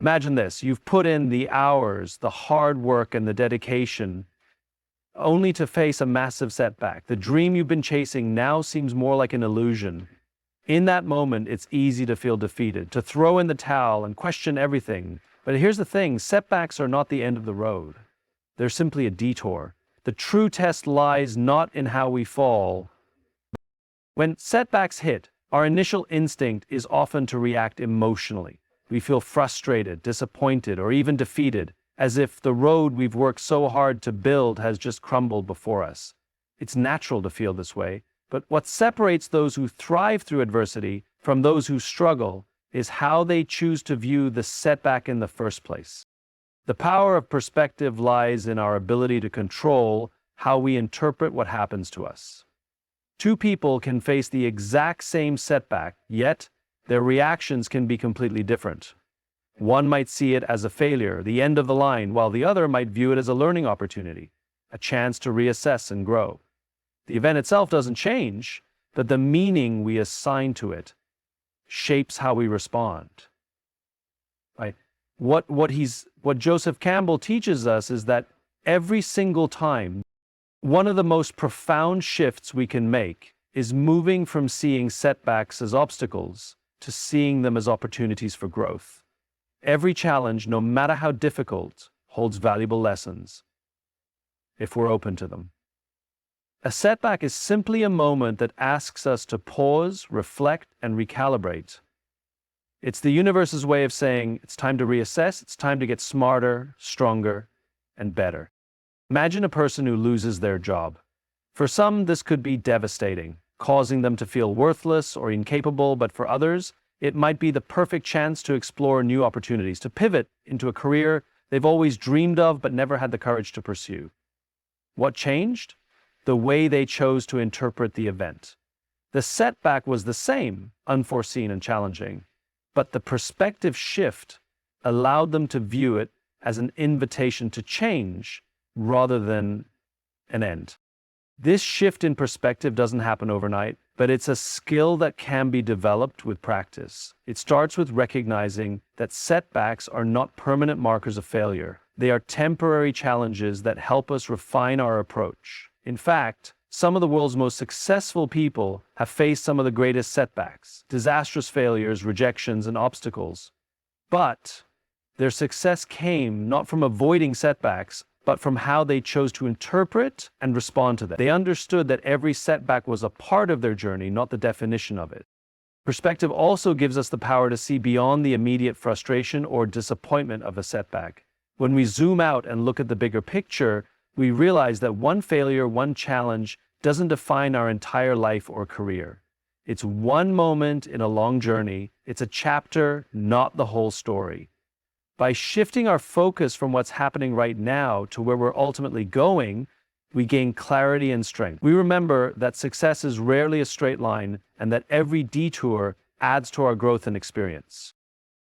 Imagine this, you've put in the hours, the hard work, and the dedication, only to face a massive setback. The dream you've been chasing now seems more like an illusion. In that moment, it's easy to feel defeated, to throw in the towel and question everything. But here's the thing, setbacks are not the end of the road. They're simply a detour. The true test lies not in how we fall. When setbacks hit, our initial instinct is often to react emotionally. We feel frustrated, disappointed, or even defeated, as if the road we've worked so hard to build has just crumbled before us. It's natural to feel this way, but what separates those who thrive through adversity from those who struggle is how they choose to view the setback in the first place. The power of perspective lies in our ability to control how we interpret what happens to us. Two people can face the exact same setback, yet their reactions can be completely different. One might see it as a failure, the end of the line, while the other might view it as a learning opportunity, a chance to reassess and grow. The event itself doesn't change, but the meaning we assign to it shapes how we respond. Right? What Joseph Campbell teaches us is that every single time, one of the most profound shifts we can make is moving from seeing setbacks as obstacles to seeing them as opportunities for growth. Every challenge, no matter how difficult, holds valuable lessons if we're open to them. A setback is simply a moment that asks us to pause, reflect, and recalibrate. It's the universe's way of saying it's time to reassess, it's time to get smarter, stronger, and better. Imagine a person who loses their job. For some, this could be devastating, causing them to feel worthless or incapable, but for others, it might be the perfect chance to explore new opportunities, to pivot into a career they've always dreamed of but never had the courage to pursue. What changed? The way they chose to interpret the event. The setback was the same, unforeseen and challenging, but the perspective shift allowed them to view it as an invitation to change rather than an end. This shift in perspective doesn't happen overnight, but it's a skill that can be developed with practice. It starts with recognizing that setbacks are not permanent markers of failure. They are temporary challenges that help us refine our approach. In fact, some of the world's most successful people have faced some of the greatest setbacks, disastrous failures, rejections, and obstacles. But their success came not from avoiding setbacks, but from how they chose to interpret and respond to them. They understood that every setback was a part of their journey, not the definition of it. Perspective also gives us the power to see beyond the immediate frustration or disappointment of a setback. When we zoom out and look at the bigger picture, we realize that one failure, one challenge, doesn't define our entire life or career. It's one moment in a long journey. It's a chapter, not the whole story. By shifting our focus from what's happening right now to where we're ultimately going, we gain clarity and strength. We remember that success is rarely a straight line and that every detour adds to our growth and experience.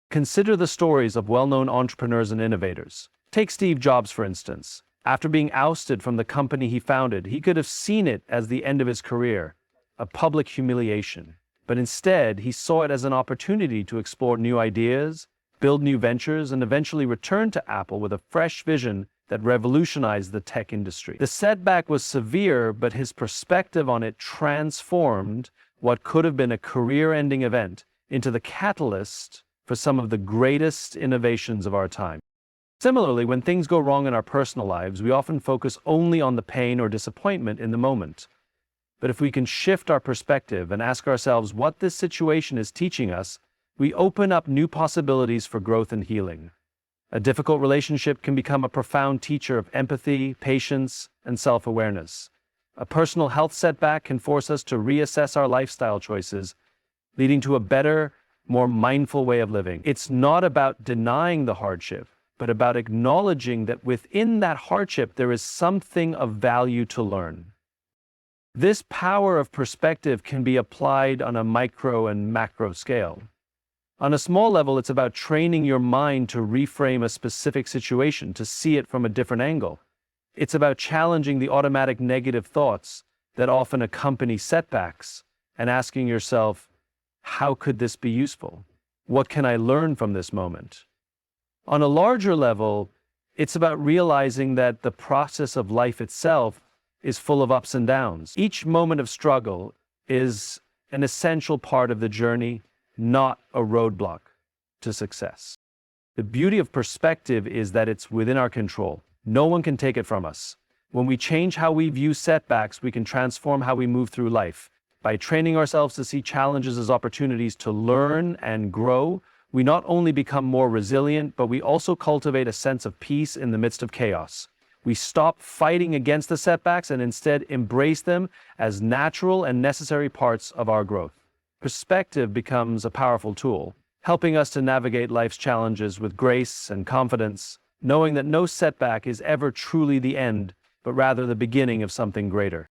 Consider the stories of well-known entrepreneurs and innovators. Take Steve Jobs, for instance. After being ousted from the company he founded, he could have seen it as the end of his career, a public humiliation. But instead, he saw it as an opportunity to explore new ideas, build new ventures, and eventually return to Apple with a fresh vision that revolutionized the tech industry. The setback was severe, but his perspective on it transformed what could have been a career-ending event into the catalyst for some of the greatest innovations of our time. Similarly, when things go wrong in our personal lives, we often focus only on the pain or disappointment in the moment. But if we can shift our perspective and ask ourselves what this situation is teaching us, we open up new possibilities for growth and healing. A difficult relationship can become a profound teacher of empathy, patience, and self-awareness. A personal health setback can force us to reassess our lifestyle choices, leading to a better, more mindful way of living. It's not about denying the hardship, but about acknowledging that within that hardship there is something of value to learn. This power of perspective can be applied on a micro and macro scale. On a small level, it's about training your mind to reframe a specific situation, to see it from a different angle. It's about challenging the automatic negative thoughts that often accompany setbacks and asking yourself, how could this be useful? What can I learn from this moment? On a larger level, it's about realizing that the process of life itself is full of ups and downs. Each moment of struggle is an essential part of the journey, not a roadblock to success. The beauty of perspective is that it's within our control. No one can take it from us. When we change how we view setbacks, we can transform how we move through life. By training ourselves to see challenges as opportunities to learn and grow, we not only become more resilient, but we also cultivate a sense of peace in the midst of chaos. We stop fighting against the setbacks and instead embrace them as natural and necessary parts of our growth. Perspective becomes a powerful tool, helping us to navigate life's challenges with grace and confidence, knowing that no setback is ever truly the end, but rather the beginning of something greater.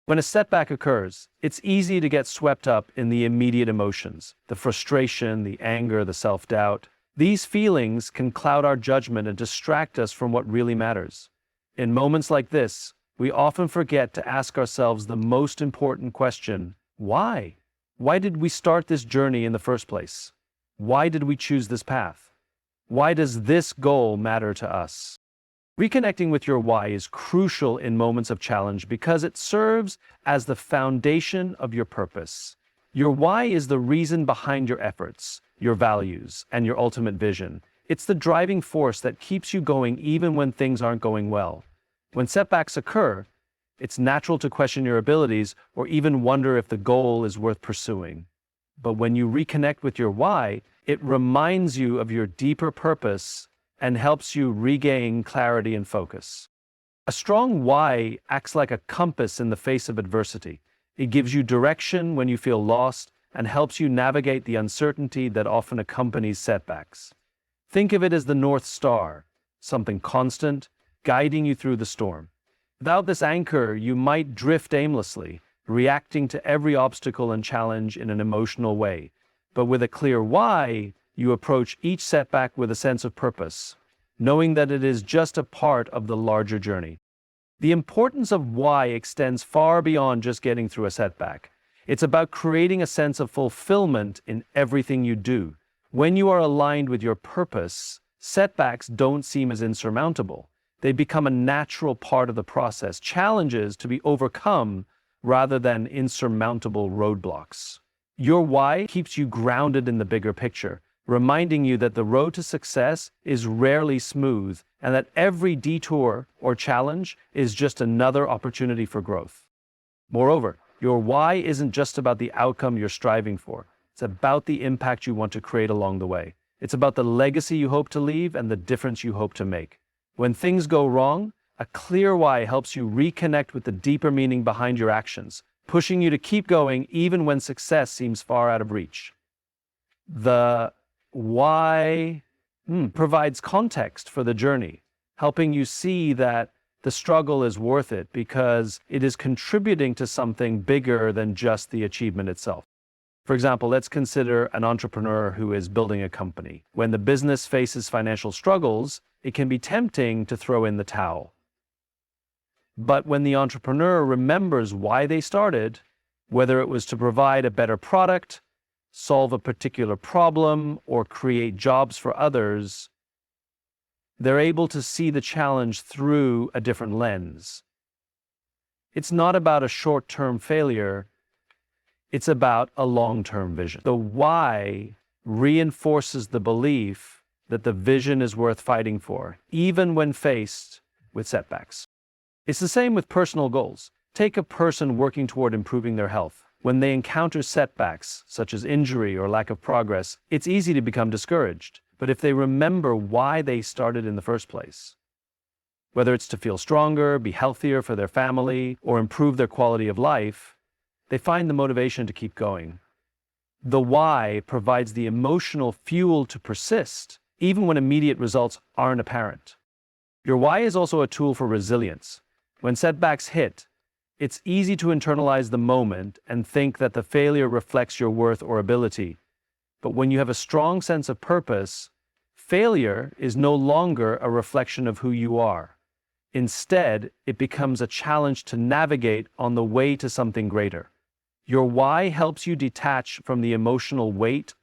When a setback occurs, it's easy to get swept up in the immediate emotions, the frustration, the anger, the self-doubt. These feelings can cloud our judgment and distract us from what really matters. In moments like this, we often forget to ask ourselves the most important question: why? Why did we start this journey in the first place? Why did we choose this path? Why does this goal matter to us? Reconnecting with your why is crucial in moments of challenge because it serves as the foundation of your purpose. Your why is the reason behind your efforts, your values, and your ultimate vision. It's the driving force that keeps you going even when things aren't going well. When setbacks occur, it's natural to question your abilities or even wonder if the goal is worth pursuing. But when you reconnect with your why, it reminds you of your deeper purpose and helps you regain clarity and focus. A strong why acts like a compass in the face of adversity. It gives you direction when you feel lost and helps you navigate the uncertainty that often accompanies setbacks. Think of it as the North Star, something constant, guiding you through the storm. Without this anchor, you might drift aimlessly, reacting to every obstacle and challenge in an emotional way. But with a clear why, you approach each setback with a sense of purpose, knowing that it is just a part of the larger journey. The importance of why extends far beyond just getting through a setback. It's about creating a sense of fulfillment in everything you do. When you are aligned with your purpose, setbacks don't seem as insurmountable. They become a natural part of the process, challenges to be overcome rather than insurmountable roadblocks. Your why keeps you grounded in the bigger picture, reminding you that the road to success is rarely smooth and that every detour or challenge is just another opportunity for growth. Moreover, your why isn't just about the outcome you're striving for. It's about the impact you want to create along the way. It's about the legacy you hope to leave and the difference you hope to make. When things go wrong, a clear why helps you reconnect with the deeper meaning behind your actions, pushing you to keep going even when success seems far out of reach. The why provides context for the journey, helping you see that the struggle is worth it because it is contributing to something bigger than just the achievement itself. For example, let's consider an entrepreneur who is building a company. When the business faces financial struggles, it can be tempting to throw in the towel. But when the entrepreneur remembers why they started, whether it was to provide a better product, solve a particular problem, or create jobs for others, they're able to see the challenge through a different lens. It's not about a short-term failure, it's about a long-term vision. The why reinforces the belief that the vision is worth fighting for, even when faced with setbacks. It's the same with personal goals. Take a person working toward improving their health. When they encounter setbacks, such as injury or lack of progress, it's easy to become discouraged. But if they remember why they started in the first place, whether it's to feel stronger, be healthier for their family, or improve their quality of life, they find the motivation to keep going. The why provides the emotional fuel to persist, even when immediate results aren't apparent. Your why is also a tool for resilience. When setbacks hit, it's easy to internalize the moment and think that the failure reflects your worth or ability. But when you have a strong sense of purpose, failure is no longer a reflection of who you are. Instead, it becomes a challenge to navigate on the way to something greater. Your why helps you detach from the emotional weight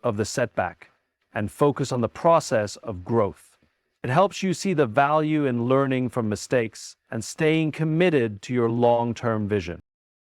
of the setback and focus on the process of growth. It helps you see the value in learning from mistakes and staying committed to your long-term vision.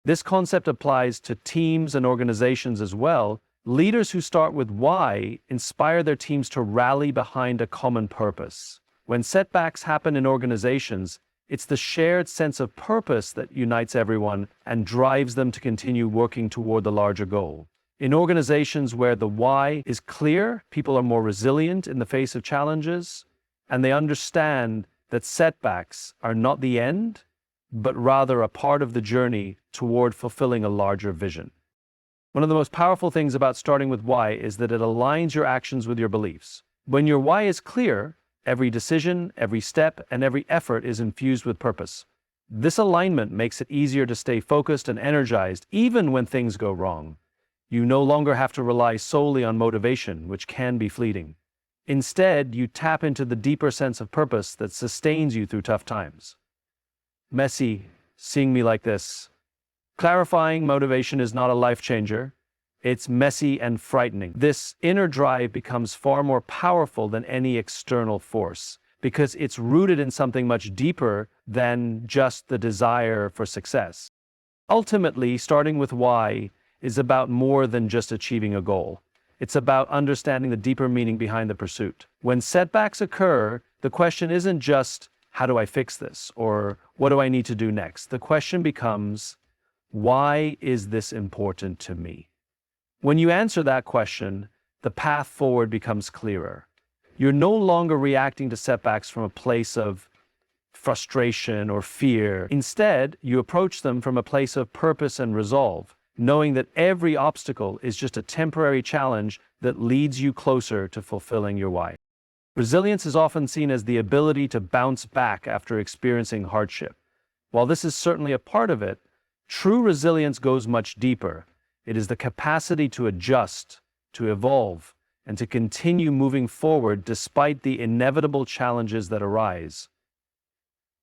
This concept applies to teams and organizations as well. Leaders who start with why inspire their teams to rally behind a common purpose. When setbacks happen in organizations, it's the shared sense of purpose that unites everyone and drives them to continue working toward the larger goal. In organizations where the why is clear, people are more resilient in the face of challenges, and they understand that setbacks are not the end, but rather a part of the journey toward fulfilling a larger vision. One of the most powerful things about starting with why is that it aligns your actions with your beliefs. When your why is clear, every decision, every step, and every effort is infused with purpose. This alignment makes it easier to stay focused and energized even when things go wrong. You no longer have to rely solely on motivation, which can be fleeting. Instead, you tap into the deeper sense of purpose that sustains you through tough times. Messy, seeing me like this. Clarifying motivation is not a life changer. It's messy and frightening. This inner drive becomes far more powerful than any external force because it's rooted in something much deeper than just the desire for success. Ultimately, starting with why is about more than just achieving a goal. It's about understanding the deeper meaning behind the pursuit. When setbacks occur, the question isn't just, how do I fix this? Or what do I need to do next? The question becomes, why is this important to me? When you answer that question, the path forward becomes clearer. You're no longer reacting to setbacks from a place of frustration or fear. Instead, you approach them from a place of purpose and resolve, knowing that every obstacle is just a temporary challenge that leads you closer to fulfilling your why. Resilience is often seen as the ability to bounce back after experiencing hardship. While this is certainly a part of it, true resilience goes much deeper. It is the capacity to adjust, to evolve, and to continue moving forward despite the inevitable challenges that arise.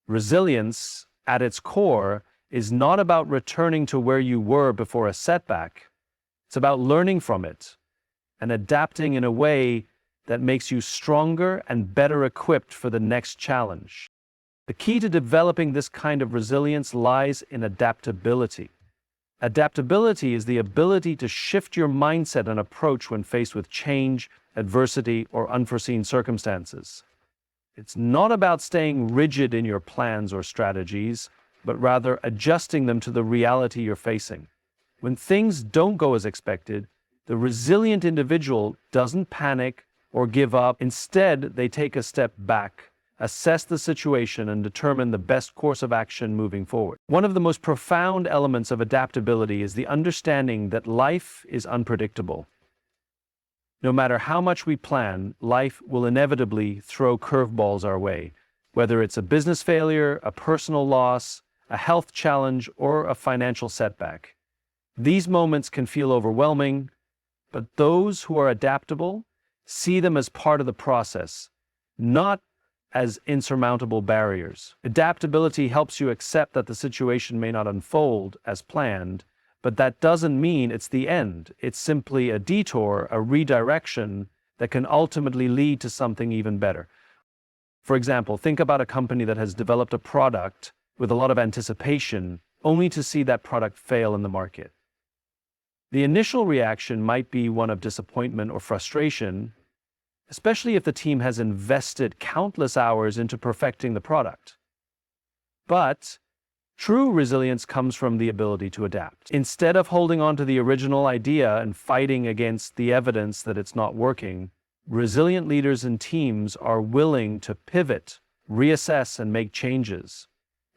Resilience, at its core, is not about returning to where you were before a setback. It's about learning from it and adapting in a way that makes you stronger and better equipped for the next challenge. The key to developing this kind of resilience lies in adaptability. Adaptability is the ability to shift your mindset and approach when faced with change, adversity, or unforeseen circumstances. It's not about staying rigid in your plans or strategies, but rather adjusting them to the reality you're facing. When things don't go as expected, the resilient individual doesn't panic or give up. Instead, they take a step back, assess the situation, and determine the best course of action moving forward. One of the most profound elements of adaptability is the understanding that life is unpredictable. No matter how much we plan, life will inevitably throw curveballs our way, whether it's a business failure, a personal loss, a health challenge, or a financial setback. These moments can feel overwhelming, but those who are adaptable see them as part of the process, not as insurmountable barriers. Adaptability helps you accept that the situation may not unfold as planned, but that doesn't mean it's the end. It's simply a detour, a redirection that can ultimately lead to something even better. For example, think about a company that has developed a product with a lot of anticipation, only to see that product fail in the market. The initial reaction might be one of disappointment or frustration, especially if the team has invested countless hours into perfecting the product. But true resilience comes from the ability to adapt. Instead of holding on to the original idea and fighting against the evidence that it's not working, resilient leaders and teams are willing to pivot, reassess, and make changes.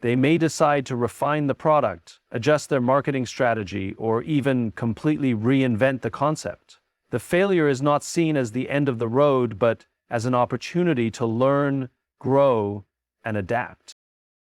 They may decide to refine the product, adjust their marketing strategy, or even completely reinvent the concept. The failure is not seen as the end of the road, but as an opportunity to learn, grow, and adapt.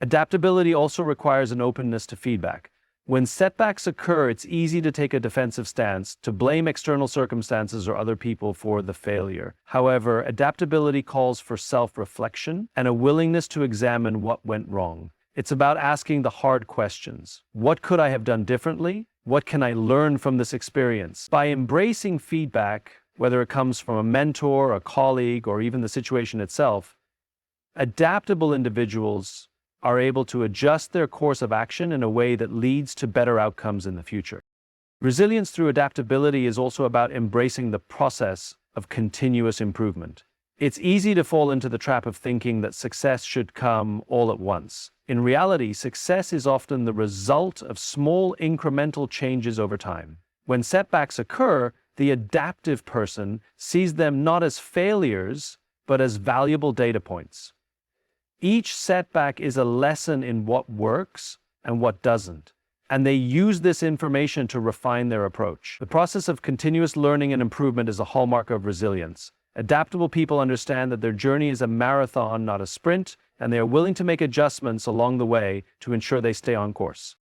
Adaptability also requires an openness to feedback. When setbacks occur, it's easy to take a defensive stance, to blame external circumstances or other people for the failure. However, adaptability calls for self-reflection and a willingness to examine what went wrong. It's about asking the hard questions. What could I have done differently? What can I learn from this experience? By embracing feedback, whether it comes from a mentor, a colleague, or even the situation itself, adaptable individuals are able to adjust their course of action in a way that leads to better outcomes in the future. Resilience through adaptability is also about embracing the process of continuous improvement. It's easy to fall into the trap of thinking that success should come all at once. In reality, success is often the result of small incremental changes over time. When setbacks occur, the adaptive person sees them not as failures, but as valuable data points. Each setback is a lesson in what works and what doesn't, and they use this information to refine their approach. The process of continuous learning and improvement is a hallmark of resilience. Adaptable people understand that their journey is a marathon, not a sprint, and they are willing to make adjustments along the way to ensure they stay on course.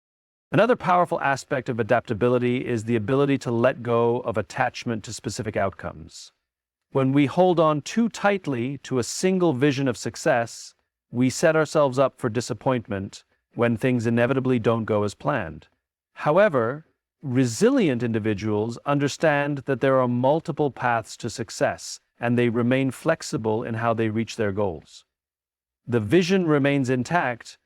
Another powerful aspect of adaptability is the ability to let go of attachment to specific outcomes. When we hold on too tightly to a single vision of success, we set ourselves up for disappointment when things inevitably don't go as planned. However, resilient individuals understand that there are multiple paths to success, and they remain flexible in how they reach their goals. The vision remains intact,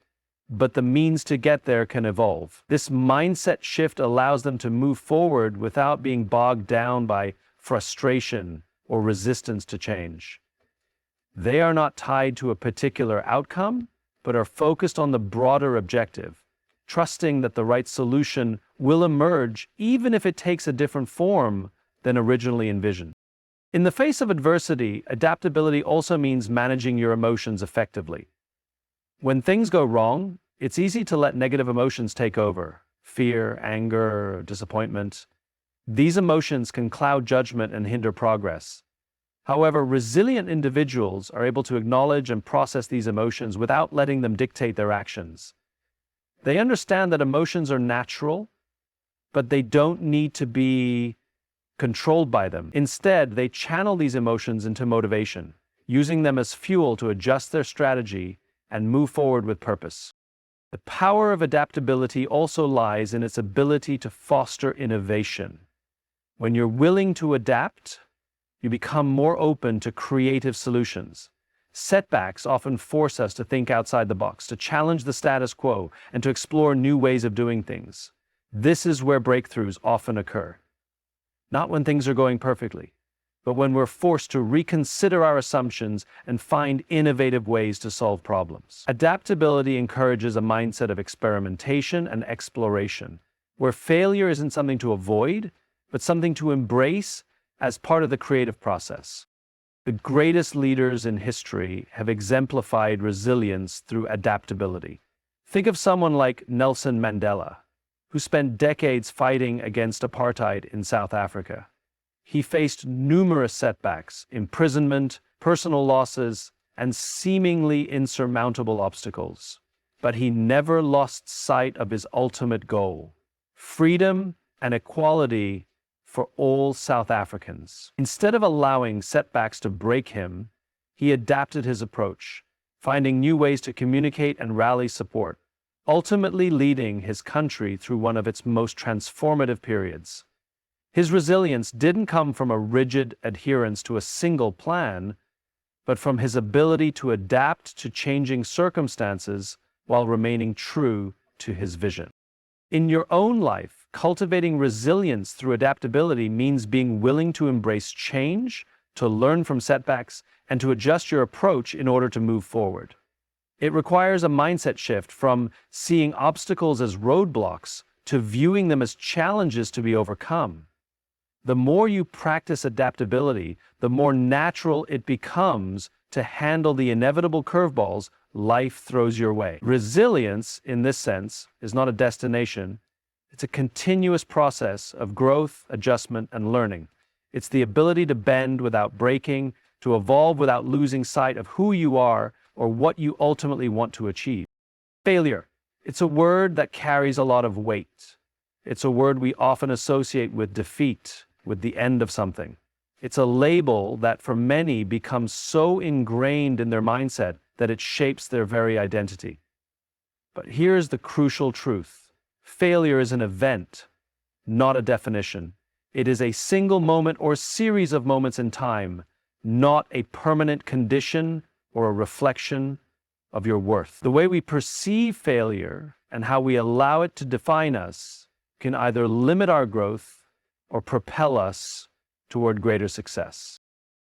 but the means to get there can evolve. This mindset shift allows them to move forward without being bogged down by frustration or resistance to change. They are not tied to a particular outcome, but are focused on the broader objective, trusting that the right solution will emerge even if it takes a different form than originally envisioned. In the face of adversity, adaptability also means managing your emotions effectively. When things go wrong, it's easy to let negative emotions take over: fear, anger, disappointment. These emotions can cloud judgment and hinder progress. However, resilient individuals are able to acknowledge and process these emotions without letting them dictate their actions. They understand that emotions are natural, but they don't need to be controlled by them. Instead, they channel these emotions into motivation, using them as fuel to adjust their strategy and move forward with purpose. The power of adaptability also lies in its ability to foster innovation. When you're willing to adapt, you become more open to creative solutions. Setbacks often force us to think outside the box, to challenge the status quo, and to explore new ways of doing things. This is where breakthroughs often occur. Not when things are going perfectly, but when we're forced to reconsider our assumptions and find innovative ways to solve problems. Adaptability encourages a mindset of experimentation and exploration, where failure isn't something to avoid, but something to embrace as part of the creative process. The greatest leaders in history have exemplified resilience through adaptability. Think of someone like Nelson Mandela, who spent decades fighting against apartheid in South Africa. He faced numerous setbacks, imprisonment, personal losses, and seemingly insurmountable obstacles. But he never lost sight of his ultimate goal: freedom and equality for all South Africans. Instead of allowing setbacks to break him, he adapted his approach, finding new ways to communicate and rally support, ultimately leading his country through one of its most transformative periods. His resilience didn't come from a rigid adherence to a single plan, but from his ability to adapt to changing circumstances while remaining true to his vision. In your own life, cultivating resilience through adaptability means being willing to embrace change, to learn from setbacks, and to adjust your approach in order to move forward. It requires a mindset shift from seeing obstacles as roadblocks to viewing them as challenges to be overcome. The more you practice adaptability, the more natural it becomes to handle the inevitable curveballs life throws your way. Resilience, in this sense, is not a destination. It's a continuous process of growth, adjustment, and learning. It's the ability to bend without breaking, to evolve without losing sight of who you are or what you ultimately want to achieve. Failure. It's a word that carries a lot of weight. It's a word we often associate with defeat, with the end of something. It's a label that for many becomes so ingrained in their mindset that it shapes their very identity. But here's the crucial truth. Failure is an event, not a definition. It is a single moment or series of moments in time, not a permanent condition or a reflection of your worth. The way we perceive failure and how we allow it to define us can either limit our growth or propel us toward greater success.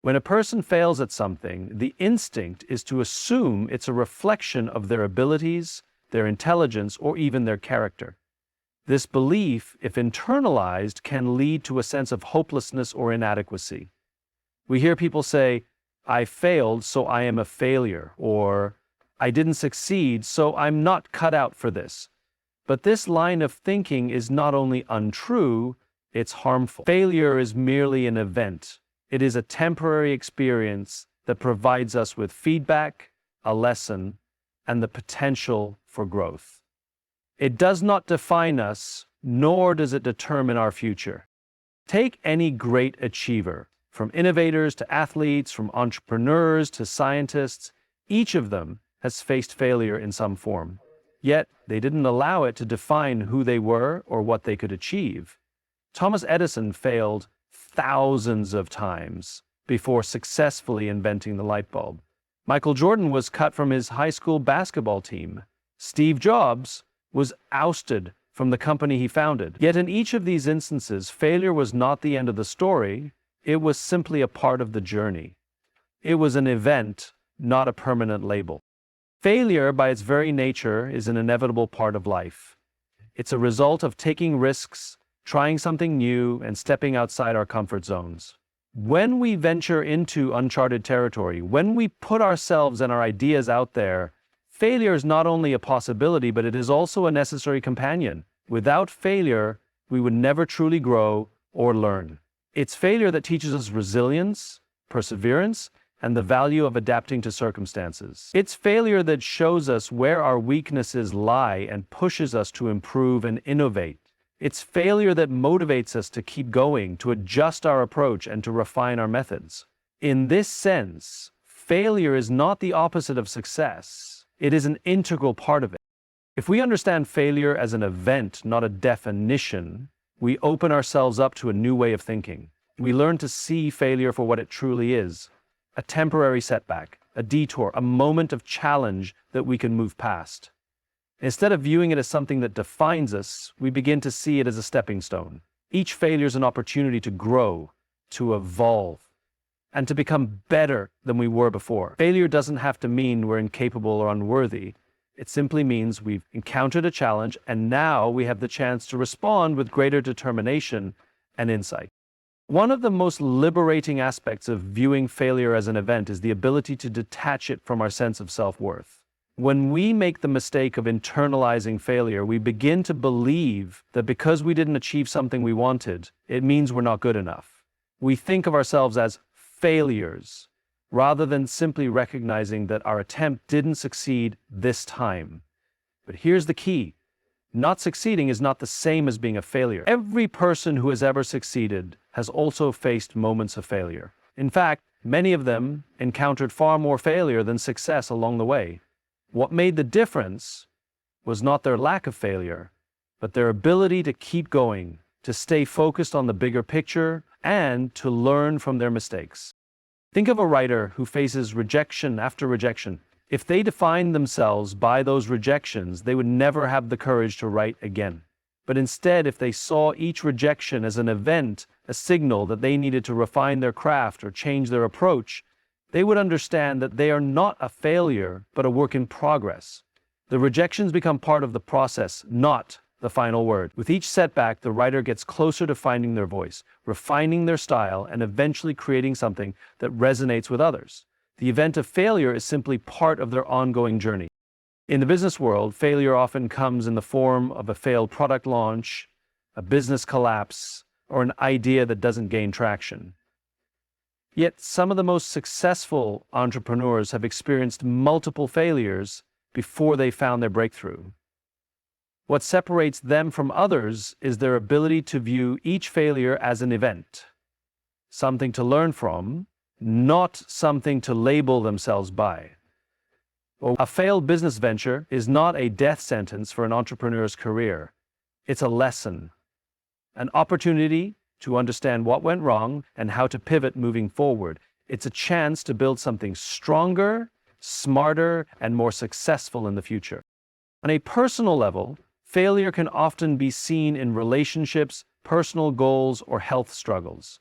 When a person fails at something, the instinct is to assume it's a reflection of their abilities, their intelligence, or even their character. This belief, if internalized, can lead to a sense of hopelessness or inadequacy. We hear people say, "I failed, so I am a failure," or "I didn't succeed, so I'm not cut out for this." But this line of thinking is not only untrue, it's harmful. Failure is merely an event. It is a temporary experience that provides us with feedback, a lesson, and the potential for growth. It does not define us, nor does it determine our future. Take any great achiever, from innovators to athletes, from entrepreneurs to scientists. Each of them has faced failure in some form. Yet, they didn't allow it to define who they were or what they could achieve. Thomas Edison failed thousands of times before successfully inventing the light bulb. Michael Jordan was cut from his high school basketball team. Steve Jobs was ousted from the company he founded. Yet in each of these instances, failure was not the end of the story. It was simply a part of the journey. It was an event, not a permanent label. Failure, by its very nature, is an inevitable part of life. It's a result of taking risks, trying something new, and stepping outside our comfort zones. When we venture into uncharted territory, when we put ourselves and our ideas out there, failure is not only a possibility, but it is also a necessary companion. Without failure, we would never truly grow or learn. It's failure that teaches us resilience, perseverance, and the value of adapting to circumstances. It's failure that shows us where our weaknesses lie and pushes us to improve and innovate. It's failure that motivates us to keep going, to adjust our approach, and to refine our methods. In this sense, failure is not the opposite of success. It is an integral part of it. If we understand failure as an event, not a definition, we open ourselves up to a new way of thinking. We learn to see failure for what it truly is: a temporary setback, a detour, a moment of challenge that we can move past. Instead of viewing it as something that defines us, we begin to see it as a stepping stone. Each failure is an opportunity to grow, to evolve, and to become better than we were before. Failure doesn't have to mean we're incapable or unworthy. It simply means we've encountered a challenge, and now we have the chance to respond with greater determination and insight. One of the most liberating aspects of viewing failure as an event is the ability to detach it from our sense of self-worth. When we make the mistake of internalizing failure, we begin to believe that because we didn't achieve something we wanted, it means we're not good enough. We think of ourselves as failures, rather than simply recognizing that our attempt didn't succeed this time. But here's the key: not succeeding is not the same as being a failure. Every person who has ever succeeded has also faced moments of failure. In fact, many of them encountered far more failure than success along the way. What made the difference was not their lack of failure, but their ability to keep going, to stay focused on the bigger picture, and to learn from their mistakes. Think of a writer who faces rejection after rejection. If they defined themselves by those rejections, they would never have the courage to write again. But instead, if they saw each rejection as an event, a signal that they needed to refine their craft or change their approach, they would understand that they are not a failure, but a work in progress. The rejections become part of the process, not the final word. With each setback, the writer gets closer to finding their voice, refining their style, and eventually creating something that resonates with others. The event of failure is simply part of their ongoing journey. In the business world, failure often comes in the form of a failed product launch, a business collapse, or an idea that doesn't gain traction. Yet some of the most successful entrepreneurs have experienced multiple failures before they found their breakthrough. What separates them from others is their ability to view each failure as an event, something to learn from, not something to label themselves by. A failed business venture is not a death sentence for an entrepreneur's career. It's a lesson, an opportunity to understand what went wrong and how to pivot moving forward. It's a chance to build something stronger, smarter, and more successful in the future. On a personal level, failure can often be seen in relationships, personal goals, or health struggles.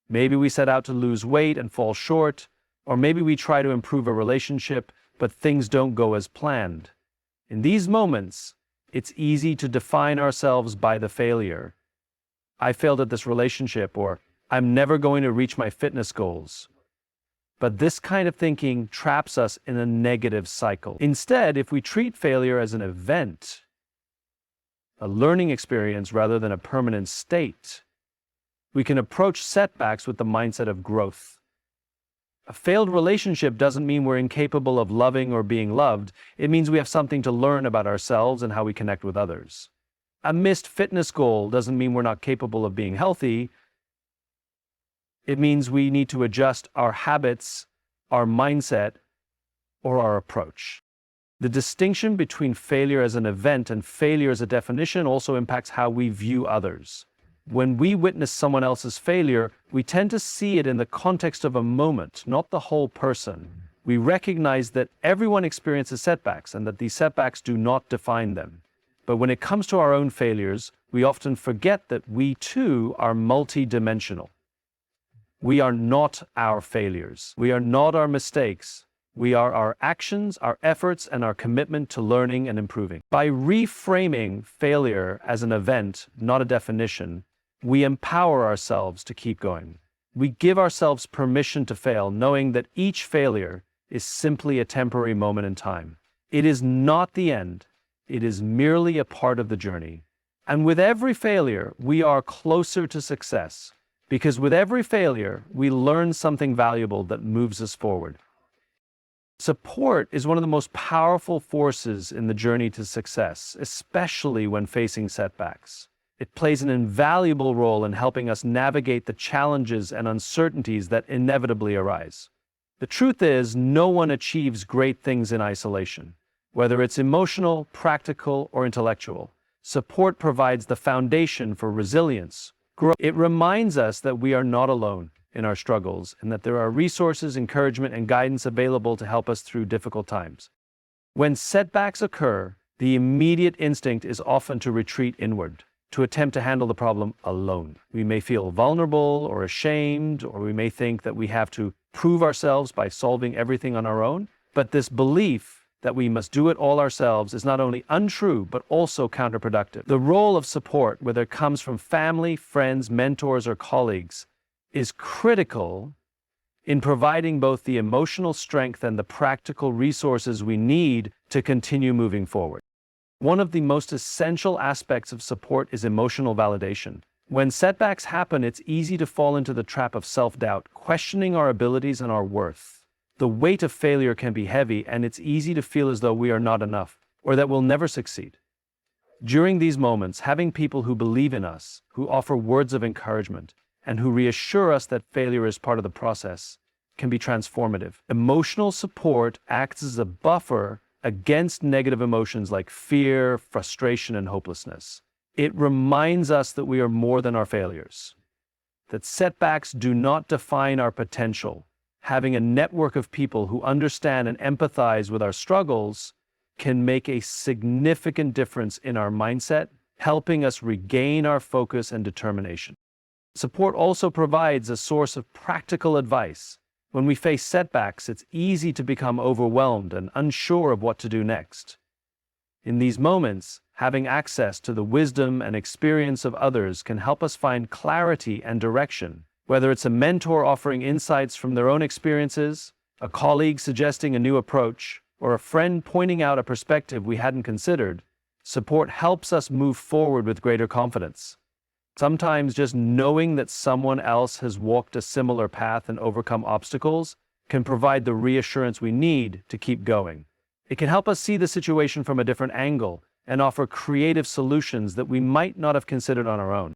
Maybe we set out to lose weight and fall short, or maybe we try to improve a relationship, but things don't go as planned. In these moments, it's easy to define ourselves by the failure. I failed at this relationship, or I'm never going to reach my fitness goals. But this kind of thinking traps us in a negative cycle. Instead, if we treat failure as an event, a learning experience rather than a permanent state, we can approach setbacks with the mindset of growth. A failed relationship doesn't mean we're incapable of loving or being loved. It means we have something to learn about ourselves and how we connect with others. A missed fitness goal doesn't mean we're not capable of being healthy. It means we need to adjust our habits, our mindset, or our approach. The distinction between failure as an event and failure as a definition also impacts how we view others. When we witness someone else's failure, we tend to see it in the context of a moment, not the whole person. We recognize that everyone experiences setbacks and that these setbacks do not define them. But when it comes to our own failures, we often forget that we too are multidimensional. We are not our failures. We are not our mistakes. We are our actions, our efforts, and our commitment to learning and improving. By reframing failure as an event, not a definition, we empower ourselves to keep going. We give ourselves permission to fail, knowing that each failure is simply a temporary moment in time. It is not the end. It is merely a part of the journey. And with every failure, we are closer to success. Because with every failure, we learn something valuable that moves us forward. Support is one of the most powerful forces in the journey to success, especially when facing setbacks. It plays an invaluable role in helping us navigate the challenges and uncertainties that inevitably arise. The truth is, no one achieves great things in isolation. Whether it's emotional, practical, or intellectual, support provides the foundation for resilience. It reminds us that we are not alone in our struggles and that there are resources, encouragement, and guidance available to help us through difficult times. When setbacks occur, the immediate instinct is often to retreat inward, to attempt to handle the problem alone. We may feel vulnerable or ashamed, or we may think that we have to prove ourselves by solving everything on our own. But this belief that we must do it all ourselves is not only untrue, but also counterproductive. The role of support, whether it comes from family, friends, mentors, or colleagues, is critical in providing both the emotional strength and the practical resources we need to continue moving forward. One of the most essential aspects of support is emotional validation. When setbacks happen, it's easy to fall into the trap of self-doubt, questioning our abilities and our worth. The weight of failure can be heavy, and it's easy to feel as though we are not enough, or that we'll never succeed. During these moments, having people who believe in us, who offer words of encouragement, and who reassure us that failure is part of the process, can be transformative. Emotional support acts as a buffer against negative emotions like fear, frustration, and hopelessness. It reminds us that we are more than our failures, that setbacks do not define our potential. Having a network of people who understand and empathize with our struggles can make a significant difference in our mindset, helping us regain our focus and determination. Support also provides a source of practical advice. When we face setbacks, it's easy to become overwhelmed and unsure of what to do next. In these moments, having access to the wisdom and experience of others can help us find clarity and direction. Whether it's a mentor offering insights from their own experiences, a colleague suggesting a new approach, or a friend pointing out a perspective we hadn't considered, support helps us move forward with greater confidence. Sometimes just knowing that someone else has walked a similar path and overcome obstacles can provide the reassurance we need to keep going. It can help us see the situation from a different angle and offer creative solutions that we might not have considered on our own.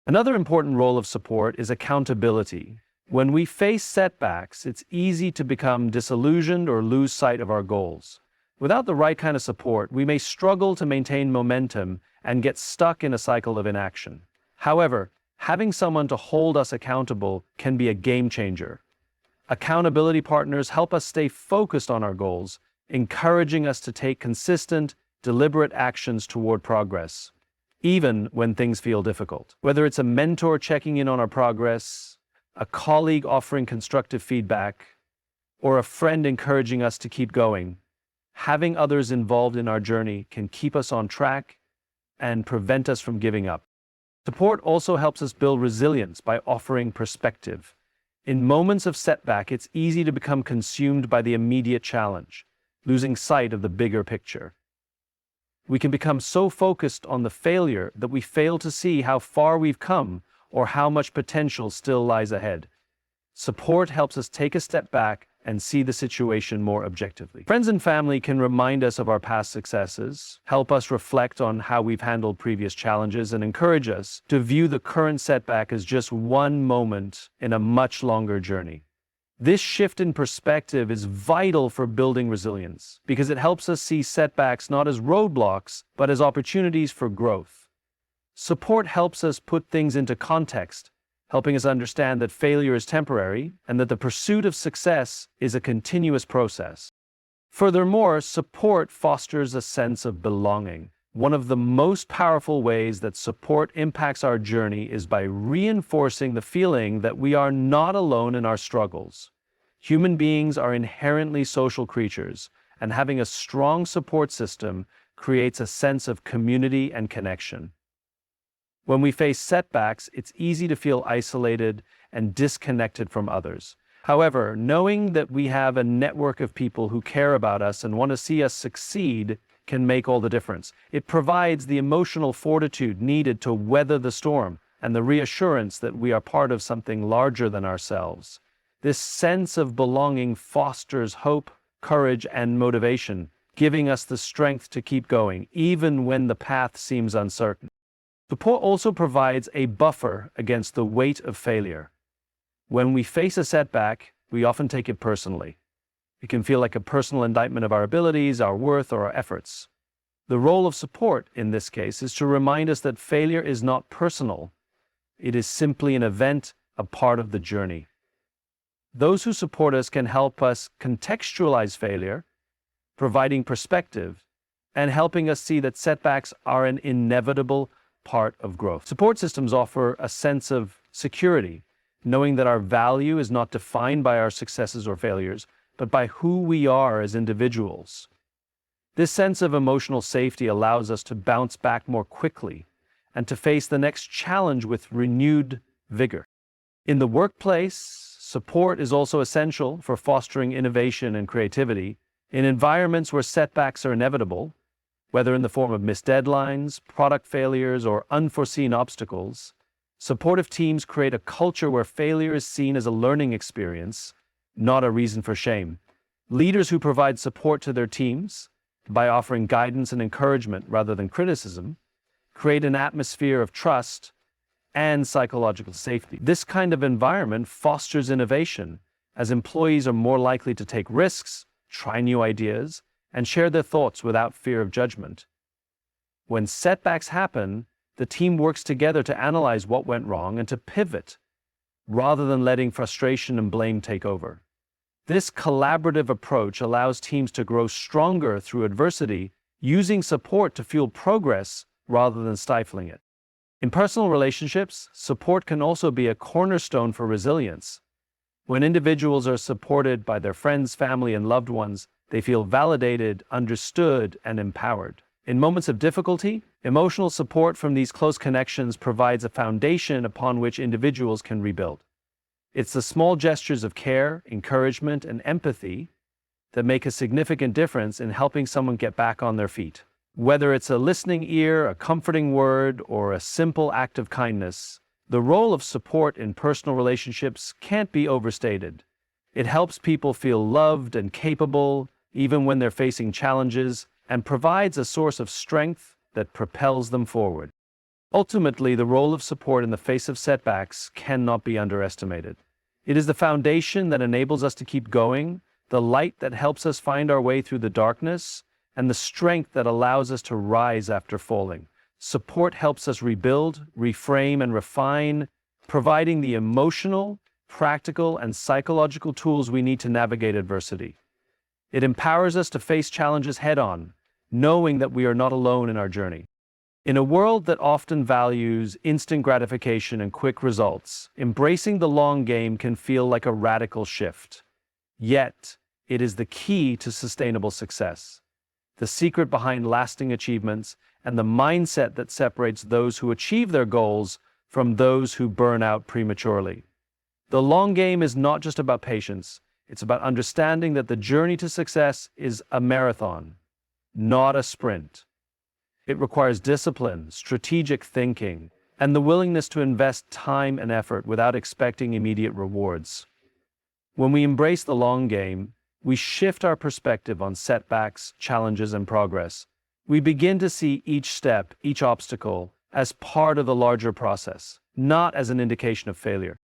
Another important role of support is accountability. When we face setbacks, it's easy to become disillusioned or lose sight of our goals. Without the right kind of support, we may struggle to maintain momentum and get stuck in a cycle of inaction. However, Having someone to hold us accountable can be a game changer. Accountability partners help us stay focused on our goals, encouraging us to take consistent, deliberate actions toward progress, even when things feel difficult. Whether it's a mentor checking in on our progress, a colleague offering constructive feedback, or a friend encouraging us to keep going, having others involved in our journey can keep us on track and prevent us from giving up. Support also helps us build resilience by offering perspective. In moments of setback, it's easy to become consumed by the immediate challenge, losing sight of the bigger picture. We can become so focused on the failure that we fail to see how far we've come or how much potential still lies ahead. Support helps us take a step back and see the situation more objectively. Friends and family can remind us of our past successes, help us reflect on how we've handled previous challenges, and encourage us to view the current setback as just one moment in a much longer journey. This shift in perspective is vital for building resilience because it helps us see setbacks not as roadblocks, but as opportunities for growth. Support helps us put things into context, helping us understand that failure is temporary and that the pursuit of success is a continuous process. Furthermore, support fosters a sense of belonging. One of the most powerful ways that support impacts our journey is by reinforcing the feeling that we are not alone in our struggles. Human beings are inherently social creatures, and having a strong support system creates a sense of community and connection. When we face setbacks, it's easy to feel isolated and disconnected from others. However, knowing that we have a network of people who care about us and want to see us succeed can make all the difference. It provides the emotional fortitude needed to weather the storm and the reassurance that we are part of something larger than ourselves. This sense of belonging fosters hope, courage, and motivation, giving us the strength to keep going, even when the path seems uncertain. Support also provides a buffer against the weight of failure. When we face a setback, we often take it personally. It can feel like a personal indictment of our abilities, our worth, or our efforts. The role of support, in this case, is to remind us that failure is not personal. It is simply an event, a part of the journey. Those who support us can help us contextualize failure, providing perspective, and helping us see that setbacks are an inevitable part of growth. Support systems offer a sense of security, knowing that our value is not defined by our successes or failures, but by who we are as individuals. This sense of emotional safety allows us to bounce back more quickly and to face the next challenge with renewed vigor. In the workplace, support is also essential for fostering innovation and creativity. In environments where setbacks are inevitable, whether in the form of missed deadlines, product failures, or unforeseen obstacles, supportive teams create a culture where failure is seen as a learning experience, not a reason for shame. Leaders who provide support to their teams by offering guidance and encouragement rather than criticism create an atmosphere of trust and psychological safety. This kind of environment fosters innovation, as employees are more likely to take risks, try new ideas, and share their thoughts without fear of judgment. When setbacks happen, the team works together to analyze what went wrong and to pivot, rather than letting frustration and blame take over. This collaborative approach allows teams to grow stronger through adversity, using support to fuel progress rather than stifling it. In personal relationships, support can also be a cornerstone for resilience. When individuals are supported by their friends, family, and loved ones, they feel validated, understood, and empowered. In moments of difficulty, emotional support from these close connections provides a foundation upon which individuals can rebuild. It's the small gestures of care, encouragement, and empathy that make a significant difference in helping someone get back on their feet. Whether it's a listening ear, a comforting word, or a simple act of kindness, the role of support in personal relationships can't be overstated. It helps people feel loved and capable, even when they're facing challenges, and provides a source of strength that propels them forward. Ultimately, the role of support in the face of setbacks cannot be underestimated. It is the foundation that enables us to keep going, the light that helps us find our way through the darkness, and the strength that allows us to rise after falling. Support helps us rebuild, reframe, and refine, providing the emotional, practical, and psychological tools we need to navigate adversity. It empowers us to face challenges head-on, knowing that we are not alone in our journey. In a world that often values instant gratification and quick results, embracing the long game can feel like a radical shift. Yet, it is the key to sustainable success, the secret behind lasting achievements, and the mindset that separates those who achieve their goals from those who burn out prematurely. The long game is not just about patience, it's about understanding that the journey to success is a marathon, not a sprint. It requires discipline, strategic thinking, and the willingness to invest time and effort without expecting immediate rewards. When we embrace the long game, we shift our perspective on setbacks, challenges, and progress. We begin to see each step, each obstacle, as part of the larger process, not as an indication of failure.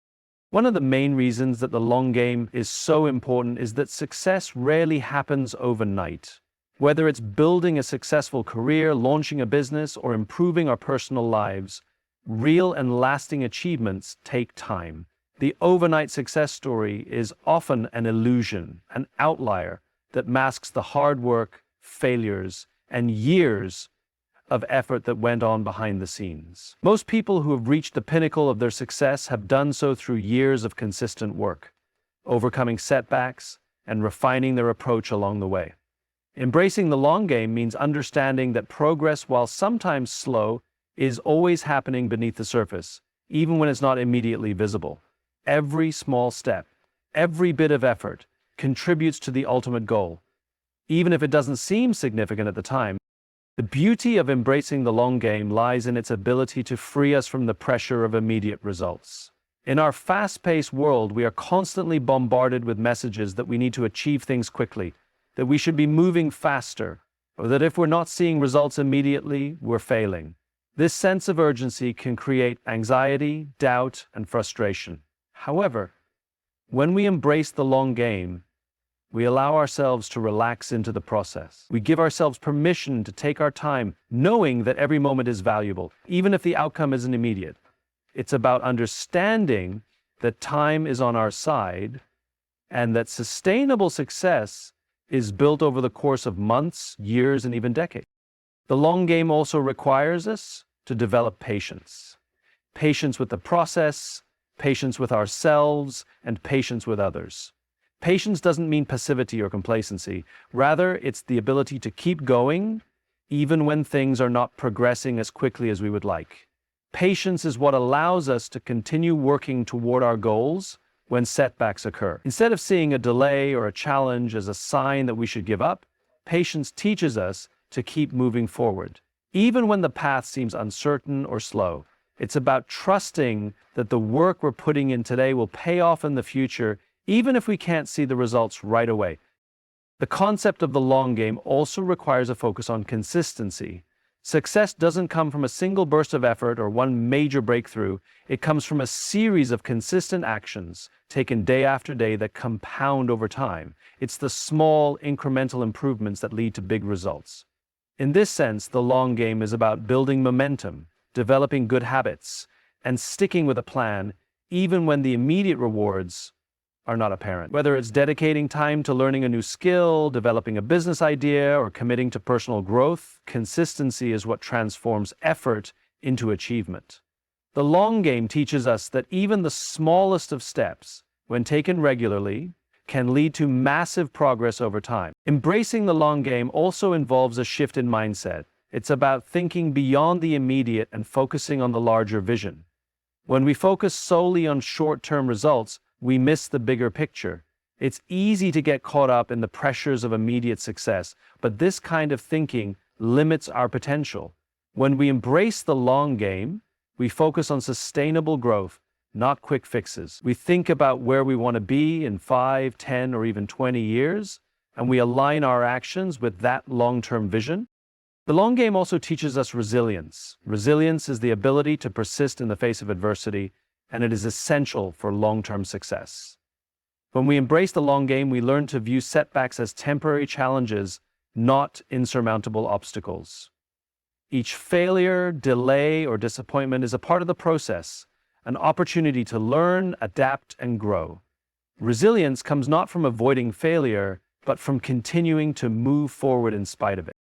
One of the main reasons that the long game is so important is that success rarely happens overnight. Whether it's building a successful career, launching a business, or improving our personal lives, real and lasting achievements take time. The overnight success story is often an illusion, an outlier that masks the hard work, failures, and years of effort that went on behind the scenes. Most people who have reached the pinnacle of their success have done so through years of consistent work, overcoming setbacks, and refining their approach along the way. Embracing the long game means understanding that progress, while sometimes slow, is always happening beneath the surface, even when it's not immediately visible. Every small step, every bit of effort, contributes to the ultimate goal, even if it doesn't seem significant at the time. The beauty of embracing the long game lies in its ability to free us from the pressure of immediate results. In our fast-paced world, we are constantly bombarded with messages that we need to achieve things quickly, that we should be moving faster, or that if we're not seeing results immediately, we're failing. This sense of urgency can create anxiety, doubt, and frustration. However, when we embrace the long game, we allow ourselves to relax into the process. We give ourselves permission to take our time, knowing that every moment is valuable, even if the outcome isn't immediate. It's about understanding that time is on our side and that sustainable success is built over the course of months, years, and even decades. The long game also requires us to develop patience. Patience with the process, patience with ourselves, and patience with others. Patience doesn't mean passivity or complacency. Rather, it's the ability to keep going even when things are not progressing as quickly as we would like. Patience is what allows us to continue working toward our goals when setbacks occur. Instead of seeing a delay or a challenge as a sign that we should give up, patience teaches us to keep moving forward. Even when the path seems uncertain or slow, it's about trusting that the work we're putting in today will pay off in the future, even if we can't see the results right away. The concept of the long game also requires a focus on consistency. Success doesn't come from a single burst of effort or one major breakthrough. It comes from a series of consistent actions taken day after day that compound over time. It's the small, incremental improvements that lead to big results. In this sense, the long game is about building momentum, developing good habits, and sticking with a plan, even when the immediate rewards are not apparent. Whether it's dedicating time to learning a new skill, developing a business idea, or committing to personal growth, consistency is what transforms effort into achievement. The long game teaches us that even the smallest of steps, when taken regularly, can lead to massive progress over time. Embracing the long game also involves a shift in mindset. It's about thinking beyond the immediate and focusing on the larger vision. When we focus solely on short-term results, we miss the bigger picture. It's easy to get caught up in the pressures of immediate success, but this kind of thinking limits our potential. When we embrace the long game, we focus on sustainable growth, not quick fixes. We think about where we want to be in 5, 10, or even 20 years, and we align our actions with that long-term vision. The long game also teaches us resilience. Resilience is the ability to persist in the face of adversity, and it is essential for long-term success. When we embrace the long game, we learn to view setbacks as temporary challenges, not insurmountable obstacles. Each failure, delay, or disappointment is a part of the process, an opportunity to learn, adapt, and grow. Resilience comes not from avoiding failure, but from continuing to move forward in spite of it.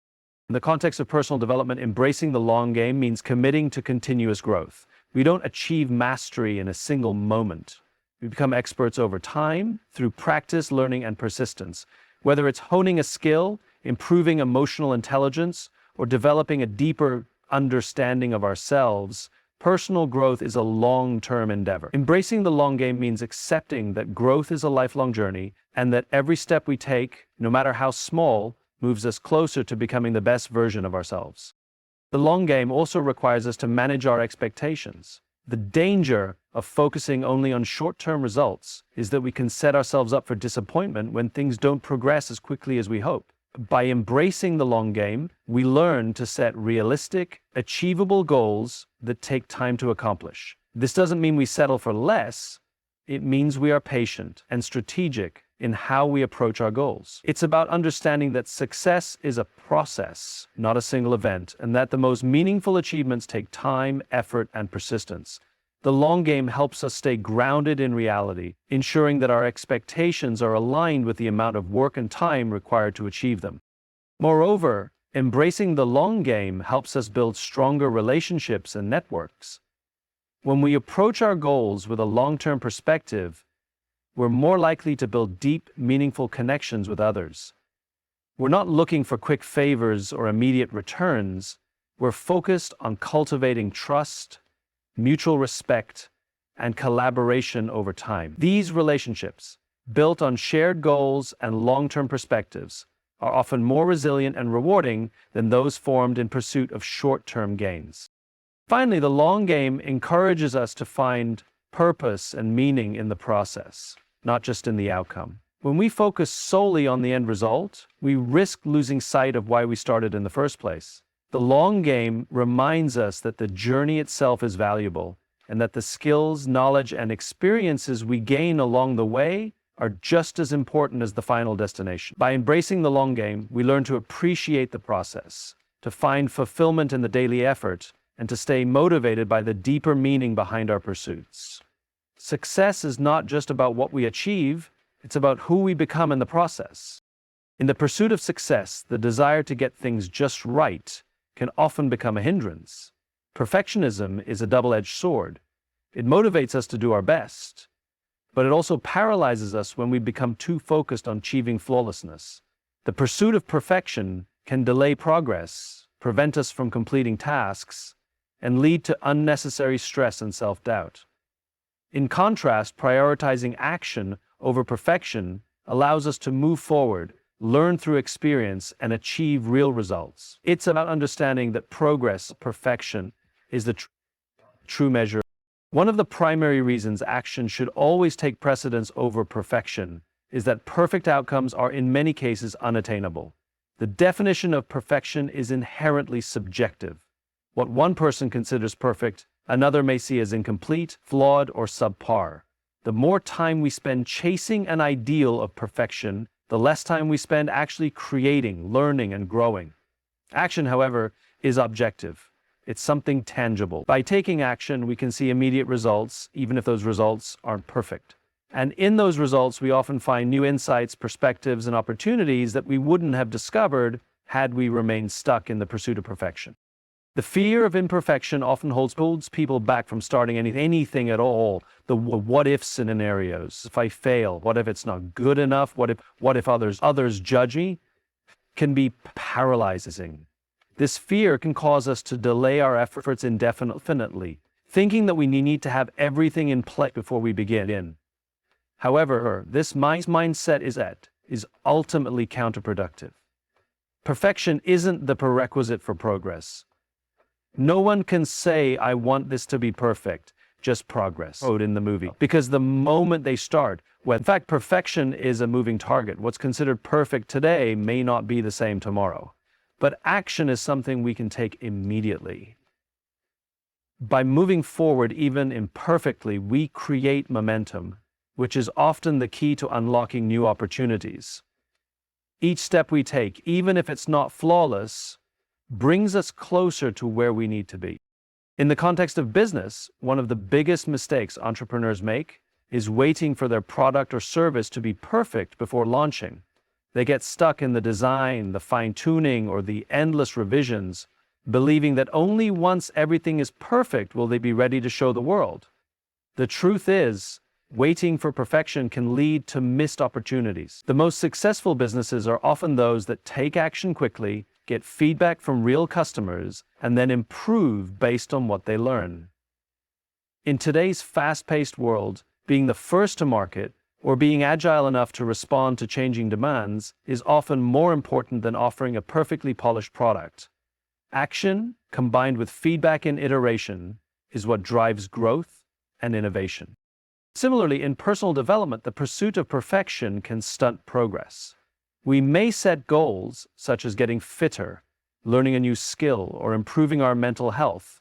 In the context of personal development, embracing the long game means committing to continuous growth. We don't achieve mastery in a single moment. We become experts over time through practice, learning, and persistence. Whether it's honing a skill, improving emotional intelligence, or developing a deeper understanding of ourselves, personal growth is a long-term endeavor. Embracing the long game means accepting that growth is a lifelong journey and that every step we take, no matter how small, moves us closer to becoming the best version of ourselves. The long game also requires us to manage our expectations. The danger of focusing only on short-term results is that we can set ourselves up for disappointment when things don't progress as quickly as we hope. By embracing the long game, we learn to set realistic, achievable goals that take time to accomplish. This doesn't mean we settle for less. It means we are patient and strategic in how we approach our goals. It's about understanding that success is a process, not a single event, and that the most meaningful achievements take time, effort, and persistence. The long game helps us stay grounded in reality, ensuring that our expectations are aligned with the amount of work and time required to achieve them. Moreover, embracing the long game helps us build stronger relationships and networks. When we approach our goals with a long-term perspective, we're more likely to build deep, meaningful connections with others. We're not looking for quick favors or immediate returns. We're focused on cultivating trust, mutual respect, and collaboration over time. These relationships, built on shared goals and long-term perspectives, are often more resilient and rewarding than those formed in pursuit of short-term gains. Finally, the long game encourages us to find purpose and meaning in the process, not just in the outcome. When we focus solely on the end result, we risk losing sight of why we started in the first place. The long game reminds us that the journey itself is valuable and that the skills, knowledge, and experiences we gain along the way are just as important as the final destination. By embracing the long game, we learn to appreciate the process, to find fulfillment in the daily effort, and to stay motivated by the deeper meaning behind our pursuits. Success is not just about what we achieve, it's about who we become in the process. In the pursuit of success, the desire to get things just right can often become a hindrance. Perfectionism is a double-edged sword. It motivates us to do our best, but it also paralyzes us when we become too focused on achieving flawlessness. The pursuit of perfection can delay progress, prevent us from completing tasks, and lead to unnecessary stress and self-doubt. In contrast, prioritizing action over perfection allows us to move forward, learn through experience, and achieve real results. It's about understanding that progress, perfection, is the true measure. One of the primary reasons action should always take precedence over perfection is that perfect outcomes are in many cases unattainable. The definition of perfection is inherently subjective. What one person considers perfect, another may see as incomplete, flawed, or subpar. The more time we spend chasing an ideal of perfection, the less time we spend actually creating, learning, and growing. Action, however, is objective. It's something tangible. By taking action, we can see immediate results, even if those results aren't perfect. And in those results, we often find new insights, perspectives, and opportunities that we wouldn't have discovered had we remained stuck in the pursuit of perfection. The fear of imperfection often holds people back from starting anything at all. The what-if scenarios. If I fail, what if it's not good enough? What if others judge me? Can be paralyzing. This fear can cause us to delay our efforts indefinitely, thinking that we need to have everything in place before we begin. However, this mindset is ultimately counterproductive. Perfection isn't the prerequisite for progress. No one can say, I want this to be perfect, just progress. In the movie. Because the moment they start, in fact, perfection is a moving target. What's considered perfect today may not be the same tomorrow. But action is something we can take immediately. By moving forward, even imperfectly, we create momentum, which is often the key to unlocking new opportunities. Each step we take, even if it's not flawless, brings us closer to where we need to be. In the context of business, one of the biggest mistakes entrepreneurs make is waiting for their product or service to be perfect before launching. They get stuck in the design, the fine-tuning, or the endless revisions, believing that only once everything is perfect will they be ready to show the world. The truth is, waiting for perfection can lead to missed opportunities. The most successful businesses are often those that take action quickly, get feedback from real customers, and then improve based on what they learn. In today's fast-paced world, being the first to market or being agile enough to respond to changing demands is often more important than offering a perfectly polished product. Action, combined with feedback and iteration, is what drives growth and innovation. Similarly, in personal development, the pursuit of perfection can stunt progress. We may set goals, such as getting fitter, learning a new skill, or improving our mental health,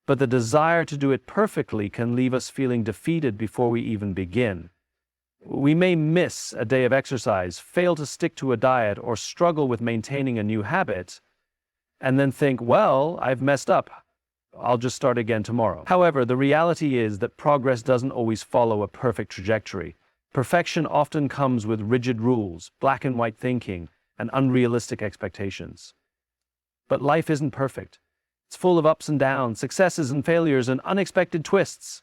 but the desire to do it perfectly can leave us feeling defeated before we even begin. We may miss a day of exercise, fail to stick to a diet, or struggle with maintaining a new habit, and then think, well, I've messed up. I'll just start again tomorrow. However, the reality is that progress doesn't always follow a perfect trajectory. Perfection often comes with rigid rules, black and white thinking, and unrealistic expectations. But life isn't perfect. It's full of ups and downs, successes and failures, and unexpected twists.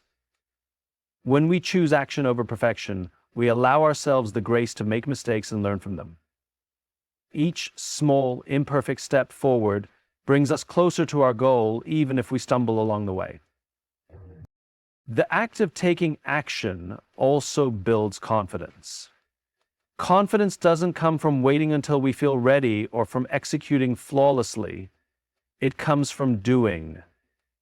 When we choose action over perfection, we allow ourselves the grace to make mistakes and learn from them. Each small, imperfect step forward brings us closer to our goal, even if we stumble along the way. The act of taking action also builds confidence. Confidence doesn't come from waiting until we feel ready or from executing flawlessly. It comes from doing.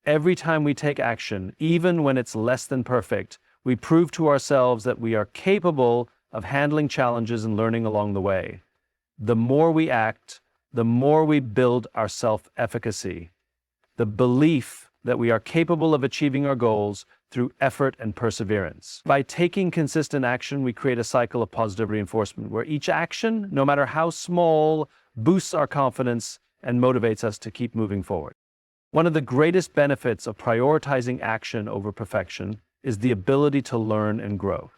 Every time we take action, even when it's less than perfect, we prove to ourselves that we are capable of handling challenges and learning along the way. The more we act, the more we build our self-efficacy, the belief that we are capable of achieving our goals through effort and perseverance. By taking consistent action, we create a cycle of positive reinforcement where each action, no matter how small, boosts our confidence and motivates us to keep moving forward. One of the greatest benefits of prioritizing action over perfection is the ability to learn and grow.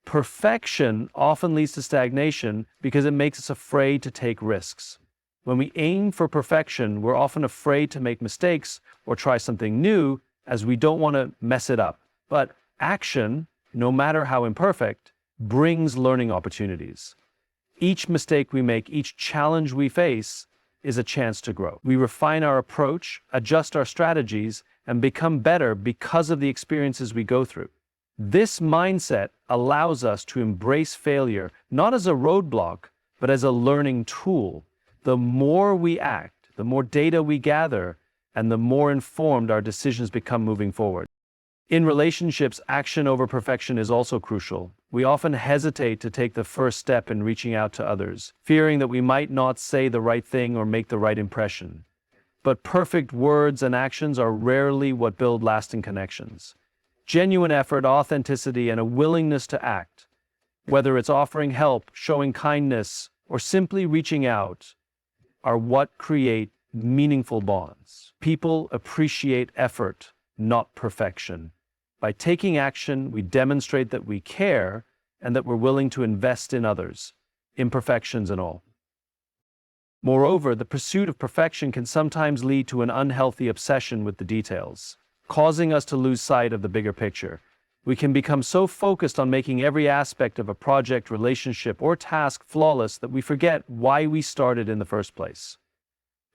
Perfection often leads to stagnation because it makes us afraid to take risks. When we aim for perfection, we're often afraid to make mistakes or try something new as we don't want to mess it up. But action, no matter how imperfect, brings learning opportunities. Each mistake we make, each challenge we face, is a chance to grow. We refine our approach, adjust our strategies, and become better because of the experiences we go through. This mindset allows us to embrace failure, not as a roadblock, but as a learning tool. The more we act, the more data we gather, and the more informed our decisions become moving forward. In relationships, action over perfection is also crucial. We often hesitate to take the first step in reaching out to others, fearing that we might not say the right thing or make the right impression. But perfect words and actions are rarely what build lasting connections. Genuine effort, authenticity, and a willingness to act, whether it's offering help, showing kindness, or simply reaching out, are what create meaningful bonds. People appreciate effort, not perfection. By taking action, we demonstrate that we care and that we're willing to invest in others, imperfections and all. Moreover, the pursuit of perfection can sometimes lead to an unhealthy obsession with the details, causing us to lose sight of the bigger picture. We can become so focused on making every aspect of a project, relationship, or task flawless that we forget why we started in the first place.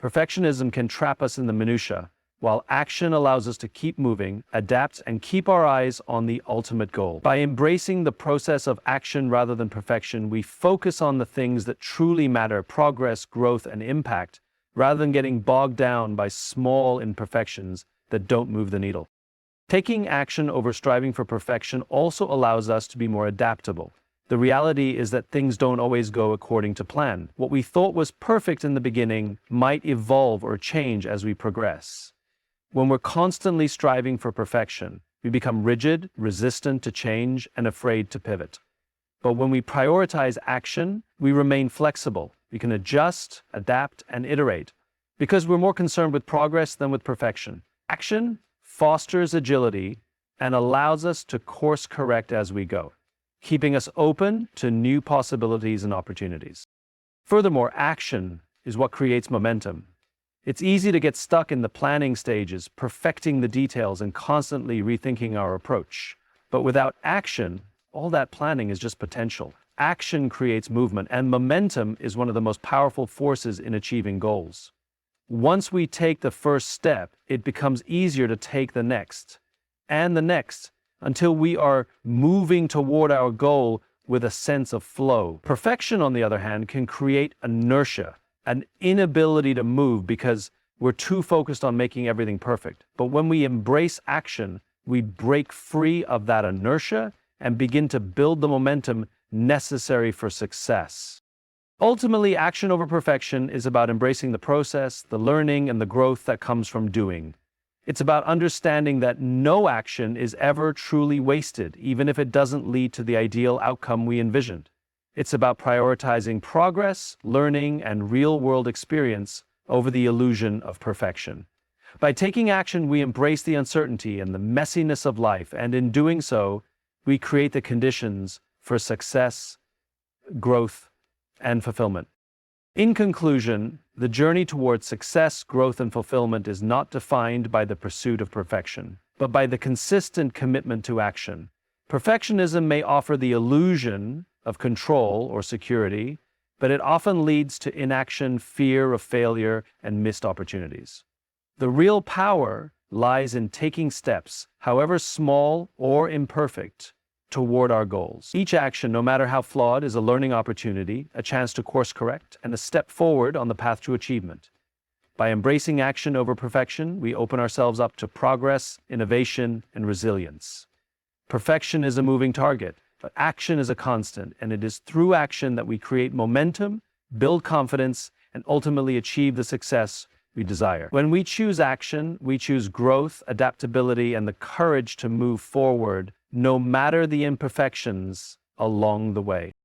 Perfectionism can trap us in the minutiae, while action allows us to keep moving, adapt, and keep our eyes on the ultimate goal. By embracing the process of action rather than perfection, we focus on the things that truly matter: progress, growth, and impact, rather than getting bogged down by small imperfections that don't move the needle. Taking action over striving for perfection also allows us to be more adaptable. The reality is that things don't always go according to plan. What we thought was perfect in the beginning might evolve or change as we progress. When we're constantly striving for perfection, we become rigid, resistant to change, and afraid to pivot. But when we prioritize action, we remain flexible. We can adjust, adapt, and iterate. because we're more concerned with progress than with perfection. Action fosters agility and allows us to course correct as we go, keeping us open to new possibilities and opportunities. Furthermore, action is what creates momentum. It's easy to get stuck in the planning stages, perfecting the details and constantly rethinking our approach. But without action, all that planning is just potential. Action creates movement, and momentum is one of the most powerful forces in achieving goals. Once we take the first step, it becomes easier to take the next, and the next, until we are moving toward our goal with a sense of flow. Perfection, on the other hand, can create inertia, an inability to move because we're too focused on making everything perfect. But when we embrace action, we break free of that inertia and begin to build the momentum necessary for success. Ultimately, action over perfection is about embracing the process, the learning, and the growth that comes from doing. It's about understanding that no action is ever truly wasted, even if it doesn't lead to the ideal outcome we envisioned. It's about prioritizing progress, learning, and real-world experience over the illusion of perfection. By taking action, we embrace the uncertainty and the messiness of life, and in doing so, we create the conditions for success, growth, and fulfillment. In conclusion, the journey towards success, growth, and fulfillment is not defined by the pursuit of perfection, but by the consistent commitment to action. Perfectionism may offer the illusion of control or security, but it often leads to inaction, fear of failure, and missed opportunities. The real power lies in taking steps, however small or imperfect, toward our goals. Each action, no matter how flawed, is a learning opportunity, a chance to course correct, and a step forward on the path to achievement. By embracing action over perfection, we open ourselves up to progress, innovation, and resilience. Perfection is a moving target, but action is a constant, and it is through action that we create momentum, build confidence, and ultimately achieve the success we desire. When we choose action, we choose growth, adaptability, and the courage to move forward, no matter the imperfections along the way.